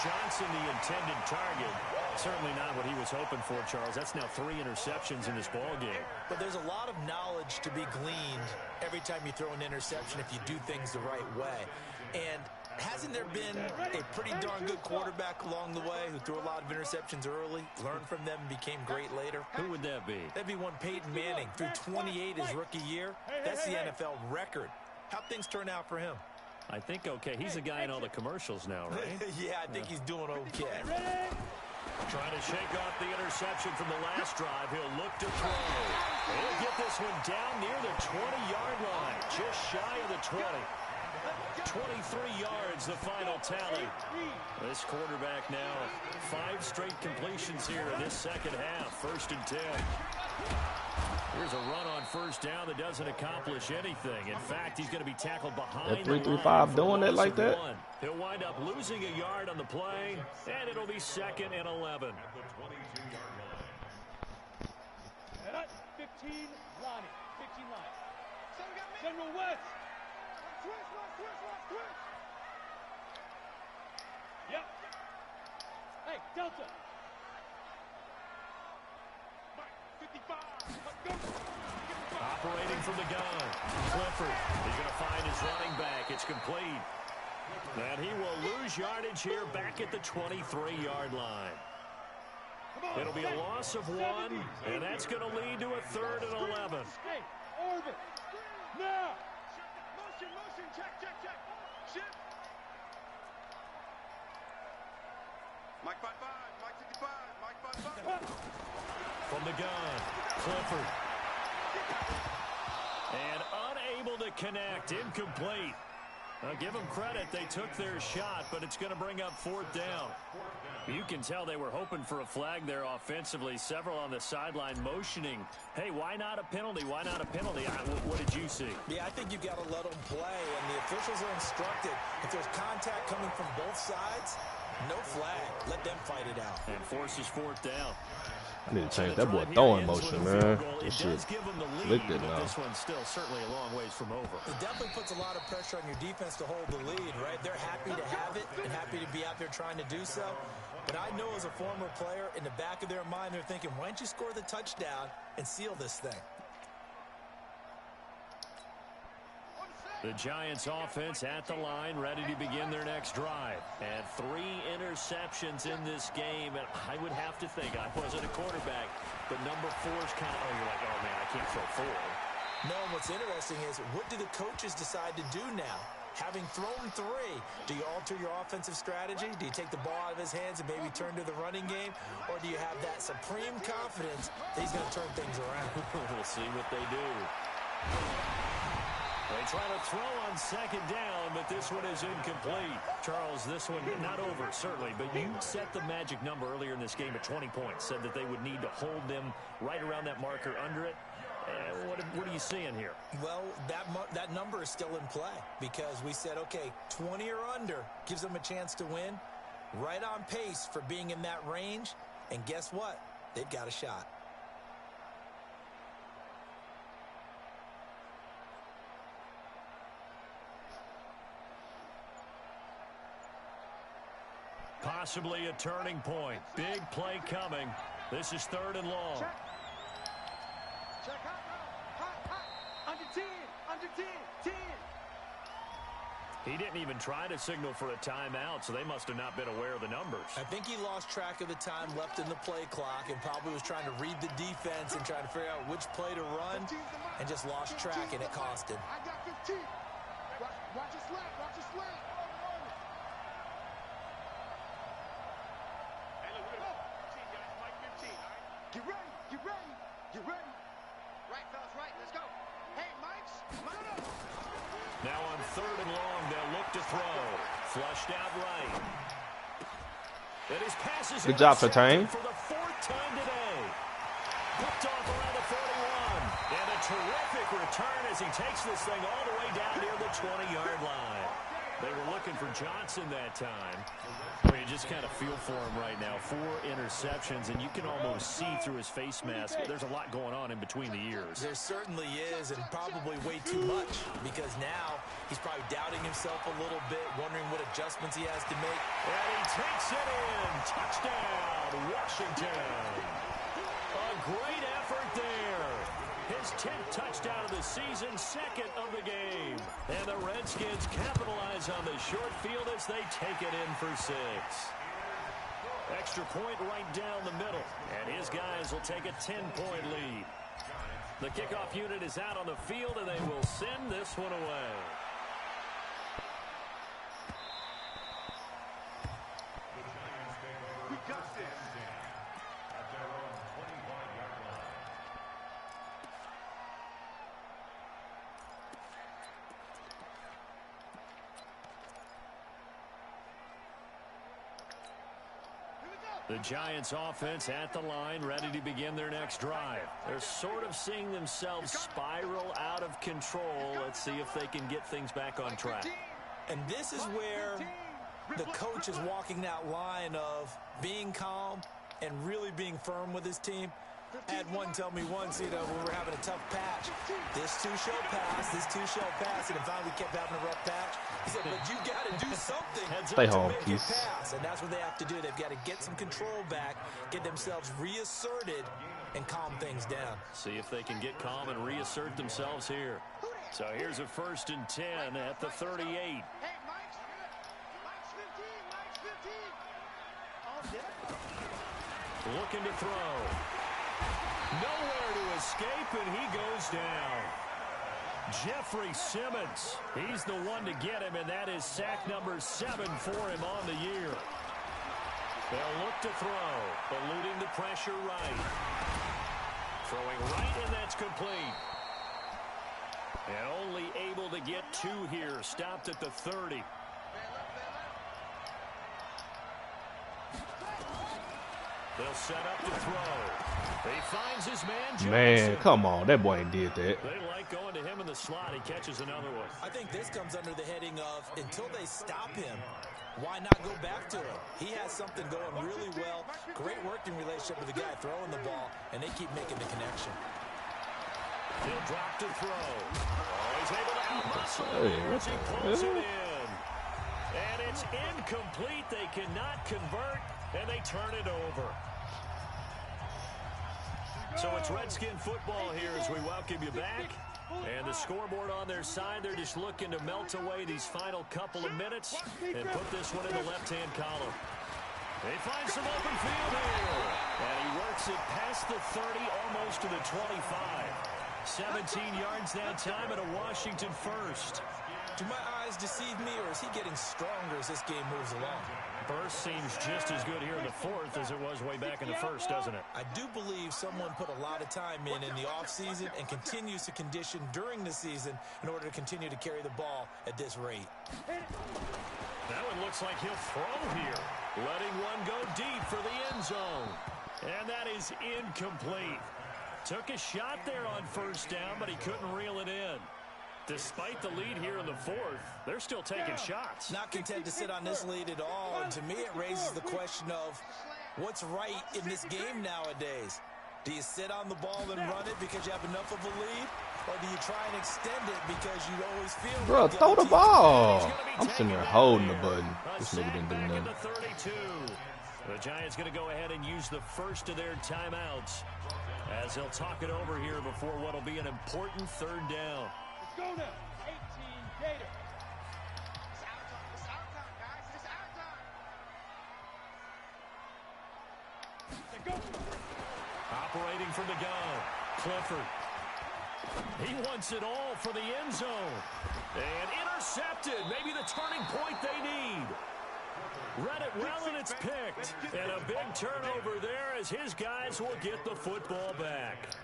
Johnson, the intended target. Certainly not what he was hoping for, Charles. That's now 3 interceptions in this ball game. But there's a lot of knowledge to be gleaned every time you throw an interception if you do things the right way. And hasn't there been a pretty darn good quarterback along the way who threw a lot of interceptions early, learned from them, and became great later? Who would that be? That'd be one Peyton Manning. Threw 28 his rookie year. That's the NFL record. How'd things turn out for him? I think okay. He's a guy in all the commercials now, right? Yeah, I think he's doing okay. Trying to shake off the interception from the last drive. He'll look to throw. He'll get this one down near the 20-yard line, just shy of the 20. 23 yards, the final tally. This quarterback now 5 straight completions here in this second half. 1st and 10. Here's a run on first down that doesn't accomplish anything. In fact, he's going to be tackled behind the line. 3-3-5 doing that like that? He'll wind up losing a yard on the play, and it'll be 2nd and 11. 15 line. 15 line. General West. Twist. Yep. Hey, Delta. Mike, 55. Let's go. Operating from the gun. Clifford. He's going to find his running back. It's complete. And he will lose yardage here back at the 23-yard line. It'll be a loss of 1, and that's going to lead to a 3rd and 11. Hey, orbit. Now. Motion, check. Shift. Mike 55, Mike 55, Mike 55. From the gun, Clifford. And unable to connect, incomplete. Now give them credit, they took their shot, but it's going to bring up 4th down. You can tell they were hoping for a flag there offensively. Several on the sideline motioning, hey, why not a penalty? Why not a penalty? What did you see? Yeah, I think you've got to let them play, and the officials are instructed. If there's contact coming from both sides, no flag. Let them fight it out. And forces 4th down. I need to change that boy throwing motion, man. This shit flicked it now. This one's still certainly a long ways from over. It definitely puts a lot of pressure on your defense to hold the lead, right? They're happy to have it and happy to be out there trying to do so. But I know as a former player, in the back of their mind, they're thinking, why don't you score the touchdown and seal this thing? The Giants offense at the line, ready to begin their next drive. And 3 interceptions in this game. And I would have to think, I wasn't a quarterback, but number 4's kind of, you're like, oh man, I can't throw 4. No, what's interesting is, what do the coaches decide to do now? Having thrown 3, do you alter your offensive strategy? Do you take the ball out of his hands and maybe turn to the running game? Or do you have that supreme confidence that he's going to turn things around? We'll see what they do. They try to throw on second down, but this one is incomplete. Charles, this one not over, certainly, but you set the magic number earlier in this game at 20 points, said that they would need to hold them right around that marker under it. What are you seeing here? Well, that number is still in play because we said, okay, 20 or under gives them a chance to win. Right on pace for being in that range, and guess what? They've got a shot. Possibly a turning point. Big play coming. This is 3rd and long. Check. Check out. Hot. Under 10. Under 10. 10. He didn't even try to signal for a timeout, so they must have not been aware of the numbers. I think he lost track of the time left in the play clock and probably was trying to read the defense and trying to figure out which play to run and just lost track, and it cost him. I got 15. Watch your slant. Watch your slant. Get ready, get ready, get ready. Right, fellas, right. Let's go. Hey, Mike's. Now on 3rd and long, they'll look to throw. Flushed out right. And his pass is Good job, Fatane. for the 4th time today. Picked off around the 41. And a terrific return as he takes this thing all the way down near the 20-yard line. They were looking for Johnson that time. I mean, you just kind of feel for him right now. 4 interceptions, and you can almost see through his face mask. There's a lot going on in between the ears. There certainly is, and probably way too much, because now he's probably doubting himself a little bit, wondering what adjustments he has to make. And he takes it in. Touchdown, Washington. A great effort there. His 10th touchdown of the season, 2nd of the game. And the Redskins capitalize on the short field as they take it in for 6. Extra point right down the middle. And his guys will take a 10-point lead. The kickoff unit is out on the field, and they will send this one away. We got this. At their own 25-yard line. The Giants offense at the line, ready to begin their next drive. They're sort of seeing themselves spiral out of control. Let's see if they can get things back on track. And this is where the coach is walking that line of being calm and really being firm with his team. I had one tell me once, when we were having a tough patch, this too shall pass, this too shall pass, and finally we kept having a rough patch. He said, but you got to do something Stay to home, make peace. it pass, and that's what they have to do. They've got to get some control back, get themselves reasserted, and calm things down. See if they can get calm and reassert themselves here. So here's a 1st and 10 at the 38. Hey, Mike's 15. Mike's 15. Oh, did I? Looking to throw. Nowhere to escape, and he goes down. Jeffrey Simmons, he's the one to get him, and that is sack number 7 for him on the year. They'll look to throw, eluding the pressure right. Throwing right, and that's complete. And only able to get 2 here, stopped at the 30. They'll set up to throw. He finds his man, Johnson. Man, come on. That boy ain't did that. They like going to him in the slot. He catches another one. I think this comes under the heading of, until they stop him, why not go back to him? He has something going really well. Great working relationship with the guy throwing the ball, and they keep making the connection. He'll drop to throw. Oh, he's able to out-muscle as he pulls it in. And it's incomplete. They cannot convert, and they turn it over. So it's Redskin football here as we welcome you back. And the scoreboard on their side, they're just looking to melt away these final couple of minutes and put this one in the left-hand column. They find some open field here. And he works it past the 30, almost to the 25. 17 yards that time and a Washington first. Do my eyes deceive me, or is he getting stronger as this game moves along? Burst seems just as good here in the fourth as it was way back in the first, doesn't it? I do believe someone put a lot of time in the offseason and continues to condition during the season in order to continue to carry the ball at this rate. Now it looks like he'll throw here, letting one go deep for the end zone. And that is incomplete. Took a shot there on first down, but he couldn't reel it in. Despite the lead here in the fourth, they're still taking shots. Not content to sit on this lead at all, and to me it raises the question of what's right in this game nowadays. Do you sit on the ball and run it because you have enough of a lead, or do you try and extend it because you always feel... Bro, throw the ball. I'm sitting there holding the button. This nigga didn't do nothing. The Giants going to go ahead and use the first of their timeouts as they'll talk it over here before what will be an important third down. Go now. 18 Gator. It's our time, guys. It's our time. Go. Operating from the gun, Clifford. He wants it all for the end zone. And intercepted. Maybe the turning point they need. Read it well, and it's picked. And a big turnover there as his guys will get the football back.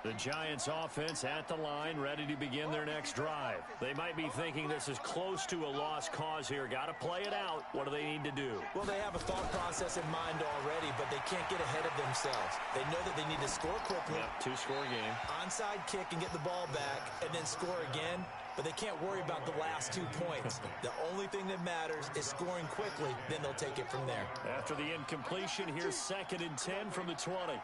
The Giants offense at the line, ready to begin their next drive. They might be thinking this is close to a lost cause here. Got to play it out. What do they need to do? Well, they have a thought process in mind already, but they can't get ahead of themselves. They know that they need to score quickly. Yep, two-score game. Onside kick and get the ball back, and then score again. But they can't worry about the last 2 points. The only thing that matters is scoring quickly, then they'll take it from there. After the incompletion, here's 2nd and 10 from the 20.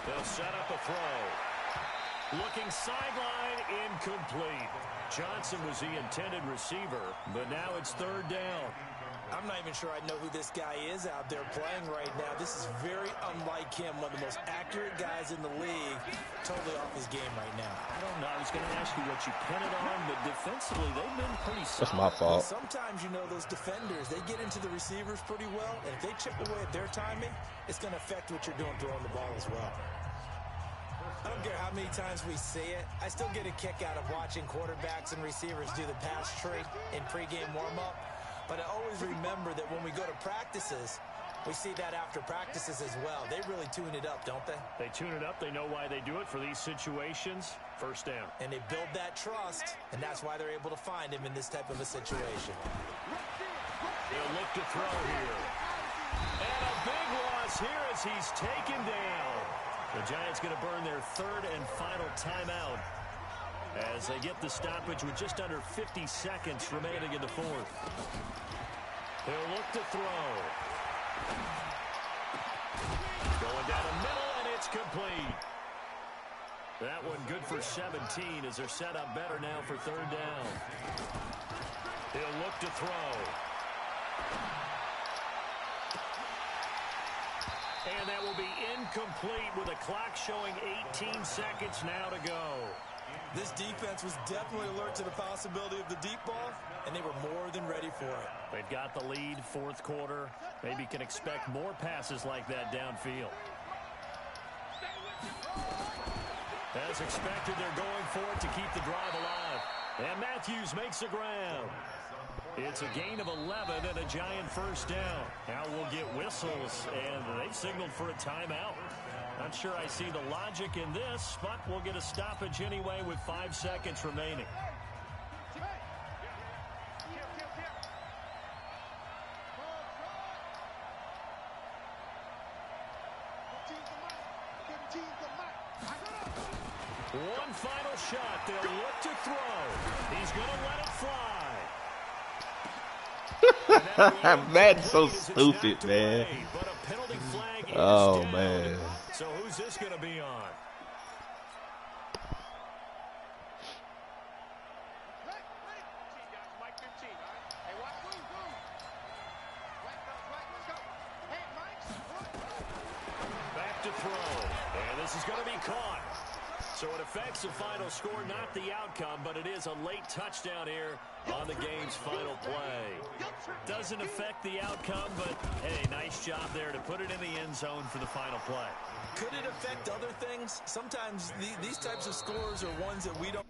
They'll set up a throw. Looking sideline, incomplete. Johnson was the intended receiver, but now it's 3rd down. I'm not even sure I know who this guy is out there playing right now. This is very unlike him, one of the most accurate guys in the league. Totally off his game right now. I don't know. I was going to ask you what you pin it on, but defensively, they've been pretty solid. That's my fault. Well, sometimes, you know, those defenders, they get into the receivers pretty well, and if they chip away at their timing, it's going to affect what you're doing throwing the ball as well. I don't care how many times we see it. I still get a kick out of watching quarterbacks and receivers do the pass tree in pregame warm-up. But I always remember that when we go to practices, we see that after practices as well. They really tune it up, don't they? They tune it up. They know why they do it for these situations. 1st down. And they build that trust, and that's why they're able to find him in this type of a situation. They'll look to throw here. And a big loss here as he's taken down. The Giants going to burn their 3rd and final timeout as they get the stoppage with just under 50 seconds remaining in the 4th. He'll look to throw. Going down the middle, and it's complete. That one good for 17 as they're set up better now for 3rd down. He'll look to throw. And that will be incomplete with a clock showing 18 seconds now to go. This defense was definitely alert to the possibility of the deep ball, and they were more than ready for it. They've got the lead, 4th quarter. Maybe can expect more passes like that downfield. As expected, they're going for it to keep the drive alive. And Matthews makes the ground. It's a gain of 11 and a Giant 1st down. Now we'll get whistles, and they've signaled for a timeout. Not sure I see the logic in this, but we'll get a stoppage anyway with 5 seconds remaining. One final shot. They'll look to throw. He's going to let it fly. Madden's so stupid, man. But a penalty flag is Oh, down. man. So who's this going to be on? Back to throw. And this is going to be caught. So it affects the final score, not the outcome, but it is a late touchdown here on the game's final play. Doesn't affect the outcome, but, hey, nice job there to put it in the end zone for the final play. Could it affect other things? Sometimes these types of scores are ones that we don't